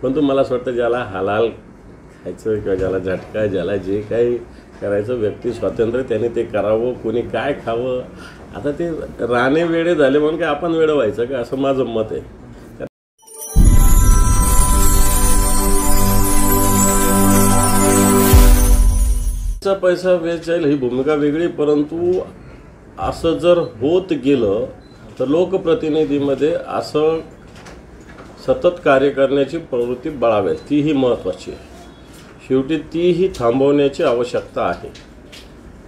परंतु मला असं वाटतं ज्याला हलाल खायचं किंवा ज्याला झटका, ज्याला जे काही करायचं व्यक्ती स्वातंत्र्य त्याने ते करावं, कोणी काय खावं. आता ते राणे वेडे झाले म्हणून काय आपण वेडं व्हायचं का, असं माझं मत आहे. पैसा वेचायला ही भूमिका वेगळी, परंतु असं जर होत गेलं तर लोकप्रतिनिधीमध्ये असं सतत कार्य करण्याची प्रवृत्ती बाळगावी, तीही महत्त्वाची आहे. शेवटी तीही थांबवण्याची आवश्यकता आहे.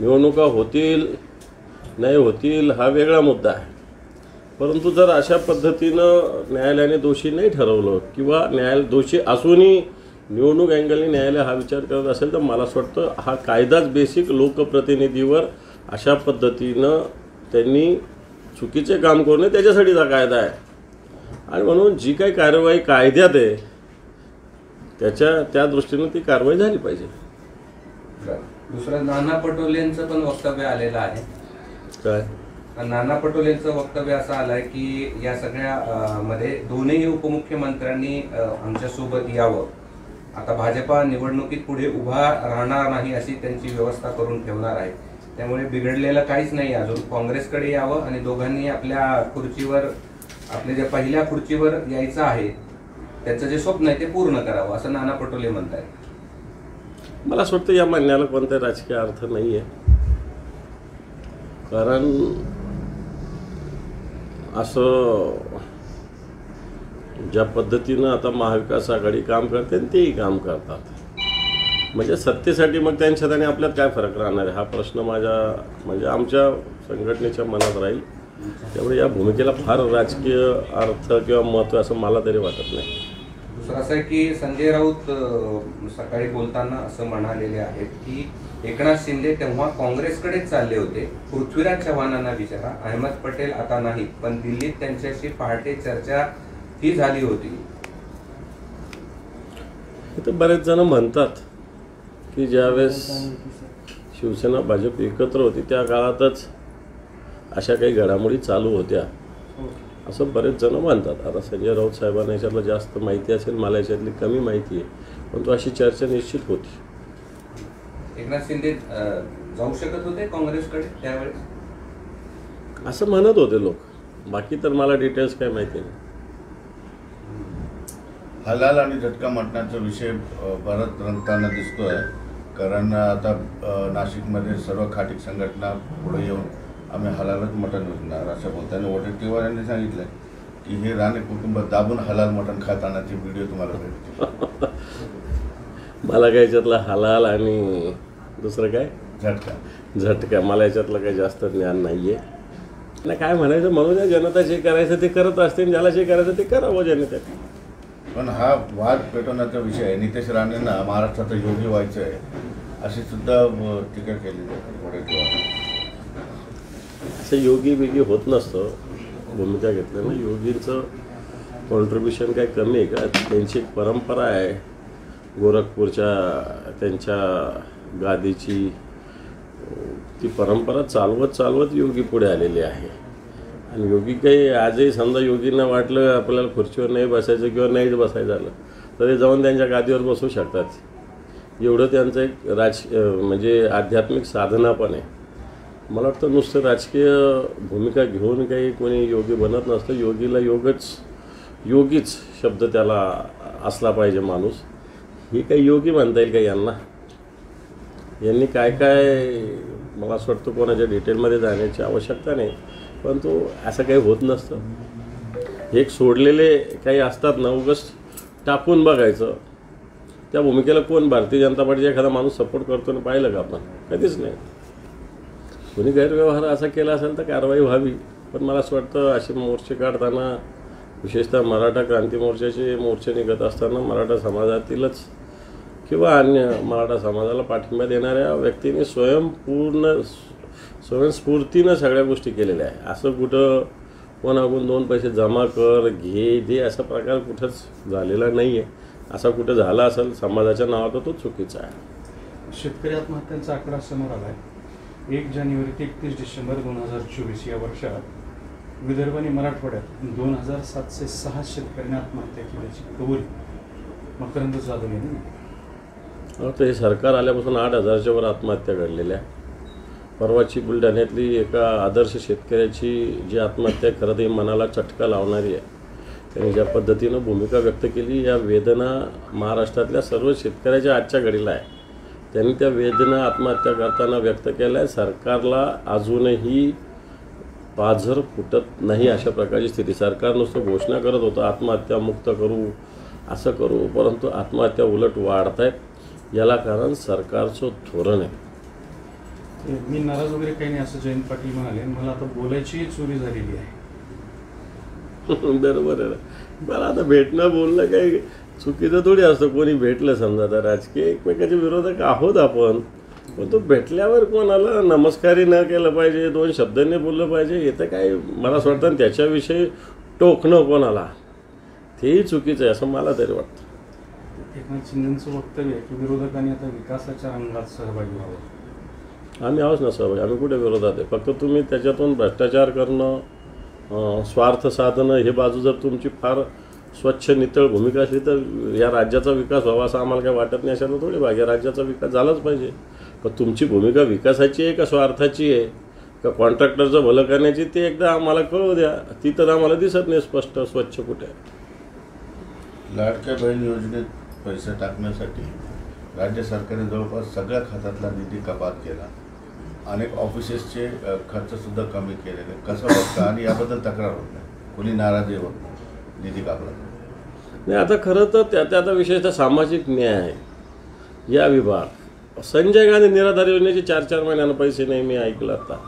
निवडणुका होतील नाही होतील हा वेगळा मुद्दा आहे, परंतु जर अशा पद्धतीनं न्यायालयाने दोषी नाही ठरवलं किंवा दोषी असूनही निवडणूक अँगलने न्यायालय हा विचार करत असेल तर मला असं वाटतं हा कायदाच बेसिक लोकप्रतिनिधीवर अशा पद्धतीनं त्यांनी चुकीचे काम करू नये त्याच्यासाठीचा कायदा आहे. आणि म्हणून जी काही कार्यवाही कायद्यात आहे त्या दृष्टीनं ती कारवाई झाली पाहिजे. दुसरं नाना पटोलेंचं पण वक्तव्य आलेलं आहे. काय नाना पटोलेंचं वक्तव्य असं आलंय की या सगळ्या मध्ये दोन्ही उपमुख्यमंत्र्यांनी आमच्यासोबत यावं. आता भाजपा निवडणुकीत पुढे उभा राहणार नाही अशी त्यांची व्यवस्था करून ठेवणार आहे. त्यामुळे बिघडलेलं काहीच नाही, अजून काँग्रेसकडे यावं आणि दोघांनी आपल्या खुर्चीवर, आपल्या ज्या पहिल्या खुर्चीवर यायचं आहे त्याचं जे स्वप्न आहे ते पूर्ण करावं असं नाना पटोले म्हणतायत. मला असं वाटतं या म्हणण्याला कोणता राजकीय अर्थ नाही आहे. कारण असं ज्या पद्धतीनं आता महाविकास आघाडी काम करते तेही काम करतात, म्हणजे सत्तेसाठी मग त्यांच्यात आणि आपल्यात काय फरक राहणार आहे हा प्रश्न म्हणजे आमच्या संघटनेच्या मनात राहील. त्यामुळे या भूमिकेला फार राजकीय अर्थ किंवा महत्त्व असं मला तरी वाटत नाही. दुसरं असं आहे की संजय राऊत सकाळी बोलताना असं म्हणालेले आहेत की एकनाथ शिंदे तेव्हा काँग्रेसकडेच चालले होते. पृथ्वीराज चव्हाणांना विचारा, अहमद पटेल आता नाही, पण दिल्लीत त्यांच्याशी पहाटे चर्चा ही झाली होती. इथं बरेच जण म्हणतात की ज्यावेळेस शिवसेना भाजप एकत्र होती त्या काळातच अशा काही घडामोडी चालू होत्या असं बरेच जण म्हणतात. आता संजय राऊत साहेबांना याच्यातलं जास्त माहिती असेल, मला याच्यातली कमी माहिती आहे, परंतु अशी चर्चा निश्चित होती. एकनाथ शिंदे जाऊ शकत होते काँग्रेसकडे त्यावेळेस असं म्हणत होते लोक, बाकी तर मला डिटेल्स काय माहिती नाही. हलाल आणि झटका मटणाचा विषय परत रंगताना दिसतोय, कारण आता नाशिकमध्ये सर्व खाटीक संघटना पुढे येऊन आम्ही हलालच मटण विकणार असं बोलताना वडेट्टीवार यांनी सांगितलं की हे राणे कुटुंब दाबून हलाल मटण खातानाचे व्हिडिओ तुम्हाला भेटतील. मला काय याच्यातलं हलाल आणि दुसरं काय झटका मला याच्यातलं काही जास्त ज्ञान नाही आहे. ना काय म्हणायचं म्हणून द्या, जनता जे करायचं ते करत असते, ज्याला जे करायचं ते करावं जनतेने. पण हा वाद पेटवण्याचा विषय आहे. नितेश राणेंना महाराष्ट्रात योगी व्हायचं आहे अशी सुद्धा टीका केली जाते वडेट्टीवार. असं योगी बिगी होत नसतं. भूमिका घेतल्यानं योगींचं कॉन्ट्रीब्युशन काय कमी आहे का? त्यांची एक परंपरा आहे गोरखपूरच्या त्यांच्या गादीची, ती परंपरा चालवत योगी पुढे आलेली आहे. आणि योगी काही आजही समजा योगींना वाटलं आपल्याला खुर्चीवर नाही बसायचं किंवा नाहीच बसायचं झालं तर ते जाऊन त्यांच्या गादीवर बसू शकतात. एवढं त्यांचं एक म्हणजे आध्यात्मिक साधना पण आहे. मला वाटतं नुसतं राजकीय भूमिका घेऊन काही कोणी योगी बनत नसतं. योगीला योगीच शब्द त्याला असला पाहिजे माणूस. हे काही योगी म्हणता येईल का यांना? यांनी काय मला असं वाटतं कोणाच्या डिटेलमध्ये जाण्याची आवश्यकता नाही, परंतु असं काही होत नसतं. एक सोडलेले काही असतात ना, उगाच टाकून बघायचं. त्या भूमिकेला कोण भारतीय जनता पार्टीचा एखादा माणूस सपोर्ट करतो ना पाहिलं का आपण? कधीच नाही. कोणी गैरव्यवहार असा केला असेल तर कारवाई व्हावी. पण मला असं वाटतं असे मोर्चे काढताना, विशेषतः मराठा क्रांती मोर्चाचे मोर्चे निघत असताना मराठा समाजातीलच किंवा अन्य मराठा समाजाला पाठिंबा देणाऱ्या व्यक्तींनी स्वयंस्फूर्तीनं सगळ्या गोष्टी केलेल्या आहे. असं कुठं कोणाकडून 2 पैसे जमा कर घे दे असा प्रकार कुठंच झालेला नाही आहे. असा कुठं झाला असेल समाजाच्या नावात तो चुकीचा आहे. शेतकरी आत्महत्यांचा आकडा समोर आला आहे. 1 जानेवारी ते 31 डिसेंबर 2024 या वर्षात विदर्भ आणि मराठवाड्यात 2706 शेतकऱ्यांनी आत्महत्या केल्याची कबुली मकरंद जाधव यांनी. आता हे सरकार आल्यापासून 8,000च्या वर आत्महत्या घडलेल्या. परवाची बुलढाण्यातली एका आदर्श शेतकऱ्याची जी आत्महत्या खरं तर मनाला चटका लावणारी आहे. त्यांनी ज्या पद्धतीनं भूमिका व्यक्त केली, या वेदना महाराष्ट्रातल्या सर्व शेतकऱ्याच्या आजच्या घडीला आहे. त्यांनी त्या वेदना आत्महत्या करताना व्यक्त केल्या. सरकारला अजूनही पाझर फुटत नाही अशा प्रकारची स्थिती. सरकार नुसतं घोषणा करत होतं आत्महत्या मुक्त करू, असं करू, परंतु आत्महत्या उलट वाढत आहेत. याला कारण सरकारचं धोरण आहे. मी नाराज वगैरे काही नाही असं जयंत पाटील म्हणाले. मला आता बोलायची चोरी झालेली आहे. बरोबर आहे. मला आता भेटणं बोलणं काही चुकीचं थोडी असतं. कोणी भेटलं समजा तर राजकीय एकमेकाचे विरोधक आहोत आपण, पण तो भेटल्यावर कोणाला नमस्कारी न केलं पाहिजे, 2 शब्दांनी बोललं पाहिजे. येतं काय मला असं वाटतं त्याच्याविषयी टोकणं कोणाला तेही चुकीचं आहे असं मला तरी वाटतं. एकनाथ शिंदेंचं वक्तव्य आहे की विरोधकांनी आता विकासाच्या रंगात सहभागी व्हावं. आम्ही आहोत ना सहभागी. आम्ही कुठे विरोधात आहे. फक्त तुम्ही त्याच्यातून भ्रष्टाचार करणं, स्वार्थ साधणं हे बाजू जर तुमची फार स्वच्छ नितळ भूमिका असली तर या राज्याचा विकास व्हावा असं आम्हाला काही वाटत नाही. अशाला थोडी भाग या राज्याचा विकास झालाच पाहिजे. पण तुमची भूमिका विकासाची आहे का स्वार्थाची आहे का कॉन्ट्रॅक्टरचं भलं करण्याची ते एकदा आम्हाला कळू द्या. ती तर आम्हाला दिसत नाही स्पष्ट स्वच्छ कुठे. लाडक्या बहीण योजनेत पैसे टाकण्यासाठी राज्य सरकारने जवळपास सगळ्या खात्यातला निधी कपात केला. अनेक ऑफिसेसचे खर्चसुद्धा कमी केलेले. कसं बघता आणि याबद्दल तक्रार होत नाही, कोणी नाराजी होत नाही निधी कापला नाही. आता खरं तर त्या आता विशेषतः सामाजिक न्याय या विभाग, संजय गांधी निराधार योजनेचे 4-4 महिन्यानं पैसे नाही. मी ऐकलं आता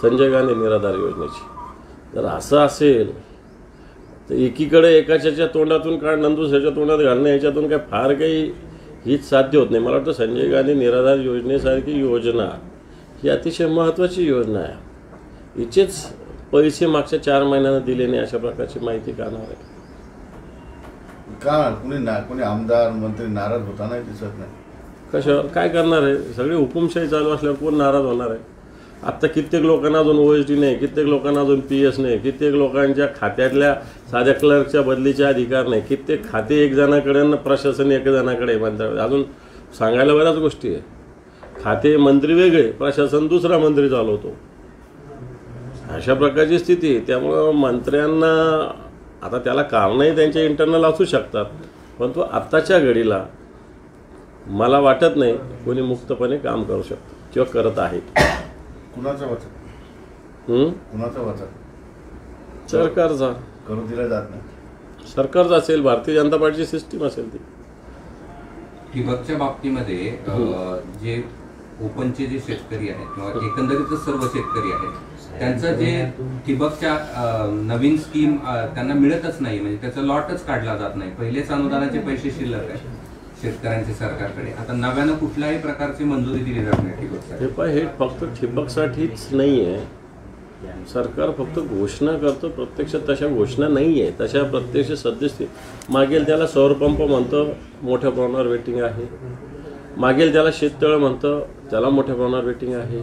संजय गांधी निराधार योजनेची. जर असं असेल तर एकीकडे एकाच्या तोंडातून काढणं दुसऱ्याच्या तोंडात घालणं याच्यातून काय फार काही हीच साध्य होत नाही. मला वाटतं संजय गांधी निराधार योजनेसारखी योजना ही अतिशय महत्त्वाची योजना आहे. हिचेच पैसे मागच्या 4 महिन्यानं दिले नाही अशा प्रकारची माहिती काढणार आहे का? कोणी आमदार मंत्री नाराज होताना दिसत नाही. कशावर काय करणार आहे? सगळी हुकुमशाही चालू असल्यावर कोण नाराज होणार आहे? आत्ता कित्येक लोकांना अजून OSD नाही, कित्येक लोकांना अजून PS नाही, कित्येक लोकांच्या खात्यातल्या साध्या क्लर्कच्या बदलीचे अधिकार नाही, कित्येक खाते एक जणाकडे आणि प्रशासन एक जणाकडे म्हणतात. अजून सांगायला बऱ्याच गोष्टी आहे. खाते मंत्री वेगळे, प्रशासन दुसरा मंत्री चालवतो, अशा प्रकारची स्थिती. त्यामुळं मंत्र्यांना आता त्याला कारणंही त्यांचे इंटरनल असू शकतात, परंतु आत्ताच्या घडीला मला वाटत नाही कोणी मुक्तपणे काम करू शकतं किंवा करत आहे. कुणाचं वचन? कुणाचं वचन? सरकारचा. करू दिलं जात नाही. सरकारचा असेल, भारतीय जनता पार्टीची सिस्टीम असेल ती. ठिबकच्या बाबतीमध्ये जे ओपनचे जे शेतकरी आहेत किंवा एकंदरीतच सर्व शेतकरी आहेत त्यांचं जे ठिबकच्या नवीन स्कीम त्यांना मिळतच नाही, म्हणजे त्याचा लॉटच काढला जात नाही. पहिलेच अनुदानाचे पैसे शिल्लक आहेत शेतकऱ्यांचे सरकारकडे. आता नव्यानं कुठल्याही प्रकारची मंजुरी दिली जात नाही ठिबकसाठी. हे फक्त ठिबकसाठीच नाही आहे. सरकार फक्त घोषणा करतं, प्रत्यक्षात तशा घोषणा नाही आहे. तशा प्रत्यक्ष सद्यस्थिती मागेल त्याला सौरपंप म्हणतं, मोठ्या प्रमाणावर वेटिंग आहे. मागेल त्याला शेततळं म्हणतं, त्याला मोठ्या प्रमाणावर वेटिंग आहे.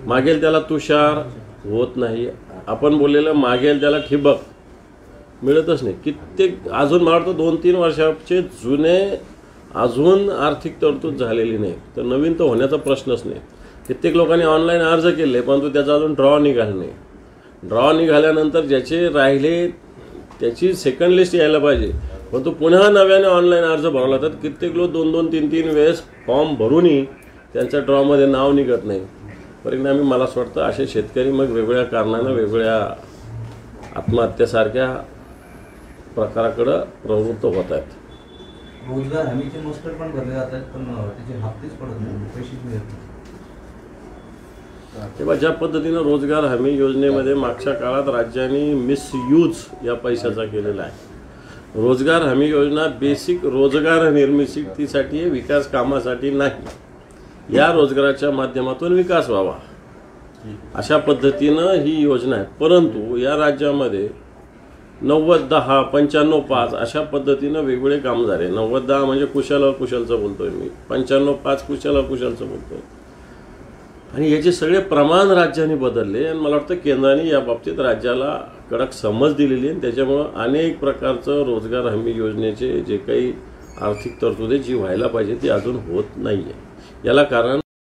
मागेल त्याला तुषार होत नाही. आपण बोललेलं मागेल त्याला ठिबक मिळतच नाही. कित्येक अजून मला वाटतं 2-3 वर्षाचे जुने अजून आर्थिक तरतूद झालेली नाही, तर नवीन तर होण्याचा प्रश्नच नाही. कित्येक लोकांनी ऑनलाईन अर्ज केले, परंतु त्याचा अजून ड्रॉ निघाला नाही. ड्रॉ निघाल्यानंतर ज्याचे राहिले त्याची सेकंड लिस्ट यायला पाहिजे, परंतु पुन्हा नव्याने ऑनलाईन अर्ज भरावा लागतात. कित्येक लोक 2-2, 3-3 वेळेस फॉर्म भरूनही त्यांच्या ड्रॉमध्ये नाव निघत नाही. परिणामी मला असं वाटतं असे शेतकरी मग वेगवेगळ्या कारणानं वेगवेगळ्या आत्महत्येसारख्या प्रकाराकडं प्रवृत्त होत आहेत. रोजगार हमीचे मस्टर पण भरले जातात, पण त्याचे हप्तेच पडत नाही, पैसेच मिळत नाही. तेव्हा ज्या पद्धतीनं रोजगार हमी योजनेमध्ये मागच्या काळात राज्यांनी मिसयूज या पैशाचा केलेला आहे. रोजगार हमी योजना बेसिक रोजगार निर्मितीसाठी आहे, विकास कामासाठी नाही. या रोजगाराच्या माध्यमातून विकास व्हावा अशा पद्धतीनं ही योजना आहे. परंतु या राज्यामध्ये 90-10, 95-5 अशा पद्धतीनं वेगवेगळे काम झाले. 90-10 म्हणजे कुशल अकुशलचं बोलतोय मी, 95-5 कुशल अकुशलचं बोलतोय. आणि याचे सगळे प्रमाण राज्यांनी बदलले आणि मला वाटतं केंद्राने या बाबतीत राज्याला कडक समज दिलेली आहे. त्याच्यामुळं अनेक प्रकारचं रोजगार हमी योजनेचे जे काही आर्थिक तरतुदी जी व्हायला पाहिजे ती अजून होत नाही आहे. याला कारण